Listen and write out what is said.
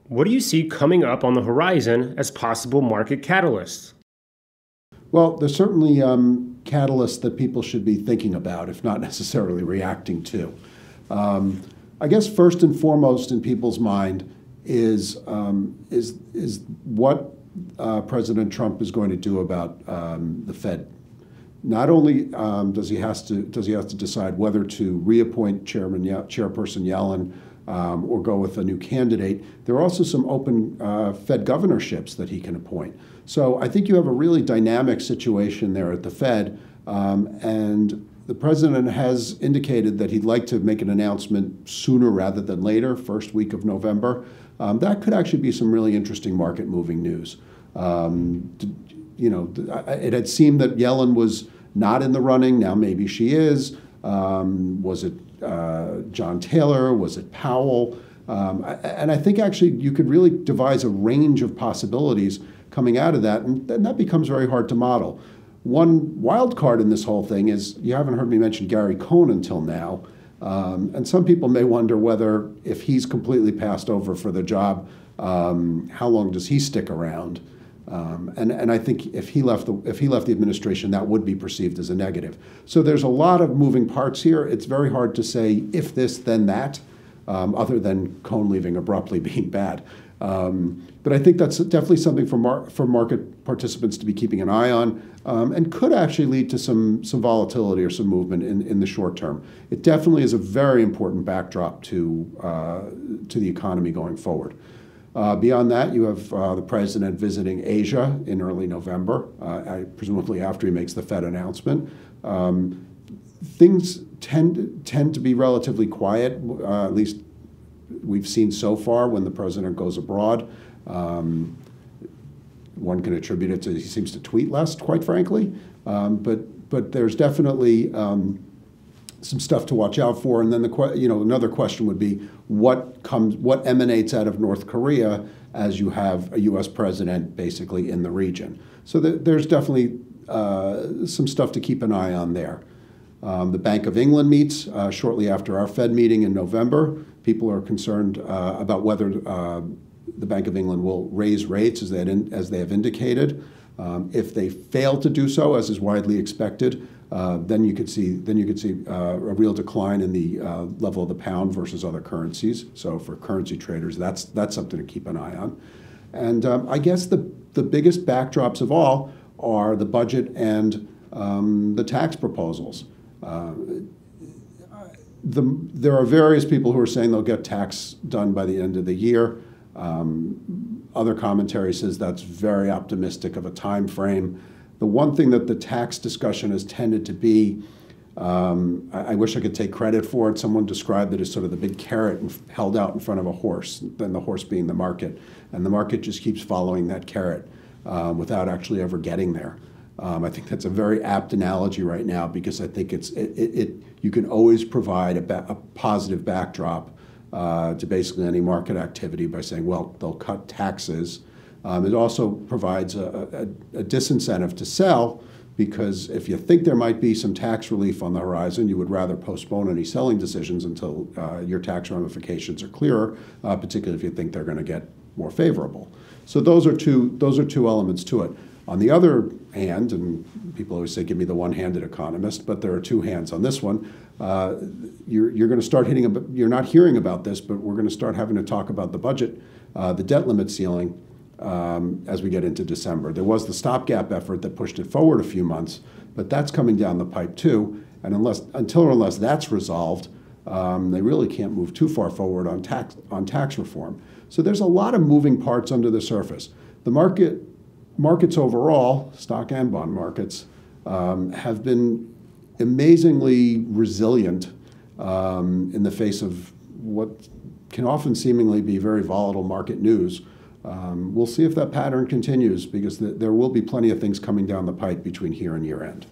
What do you see coming up on the horizon as possible market catalysts? Well, there's certainly catalysts that people should be thinking about, if not necessarily reacting to. I guess first and foremost in people's mind is what President Trump is going to do about the Fed. Not only does he have to decide whether to reappoint Chairperson Yellen or go with a new candidate. There are also some open Fed governorships that he can appoint. So I think you have a really dynamic situation there at the Fed, and the president has indicated that he'd like to make an announcement sooner rather than later, first week of November. That could actually be some really interesting market-moving news. It had seemed that Yellen was not in the running. Now maybe she is. Was it John Taylor? Was it Powell? And I think actually you could really devise a range of possibilities coming out of that, and that becomes very hard to model. One wild card in this whole thing is you haven't heard me mention Gary Cohn until now. And some people may wonder whether if he's completely passed over for the job, how long does he stick around? And I think if he left the administration, that would be perceived as a negative. So there's a lot of moving parts here. It's very hard to say if this, then that, other than Cohn leaving abruptly being bad. But I think that's definitely something for market participants to be keeping an eye on, and could actually lead to some volatility or some movement in the short term. It definitely is a very important backdrop to the economy going forward. Beyond that, you have the president visiting Asia in early November, presumably after he makes the Fed announcement. Things tend to be relatively quiet, at least we've seen so far when the president goes abroad. One can attribute it to he seems to tweet less, quite frankly. But there's definitely some stuff to watch out for. And then another question would be what emanates out of North Korea as you have a U.S. president basically in the region. So there's definitely some stuff to keep an eye on there. The Bank of England meets shortly after our Fed meeting in November. People are concerned about whether the Bank of England will raise rates as they have indicated. If they fail to do so, as is widely expected, then you could see a real decline in the level of the pound versus other currencies. So for currency traders, that's something to keep an eye on. And I guess the biggest backdrops of all are the budget and the tax proposals. There are various people who are saying they'll get tax done by the end of the year. Other commentary says that's very optimistic of a time frame. The one thing that the tax discussion has tended to be, I wish I could take credit for it. Someone described it as sort of the big carrot held out in front of a horse, then the horse being the market. And the market just keeps following that carrot without actually ever getting there. I think that's a very apt analogy right now because I think you can always provide a positive backdrop to basically any market activity by saying, well, they'll cut taxes. It also provides a disincentive to sell because if you think there might be some tax relief on the horizon, you would rather postpone any selling decisions until your tax ramifications are clearer, particularly if you think they're going to get more favorable. So those are two elements to it. On the other hand, and people always say, give me the one-handed economist, but there are two hands on this one. You're going to start you're not hearing about this, but we're going to start having to talk about the budget, the debt limit ceiling, as we get into December. There was the stopgap effort that pushed it forward a few months, but that's coming down the pipe too. And until or unless that's resolved, they really can't move too far forward on tax reform. So there's a lot of moving parts under the surface. The markets overall, stock and bond markets, have been amazingly resilient in the face of what can often seemingly be very volatile market news. We'll see if that pattern continues because there will be plenty of things coming down the pipe between here and year end.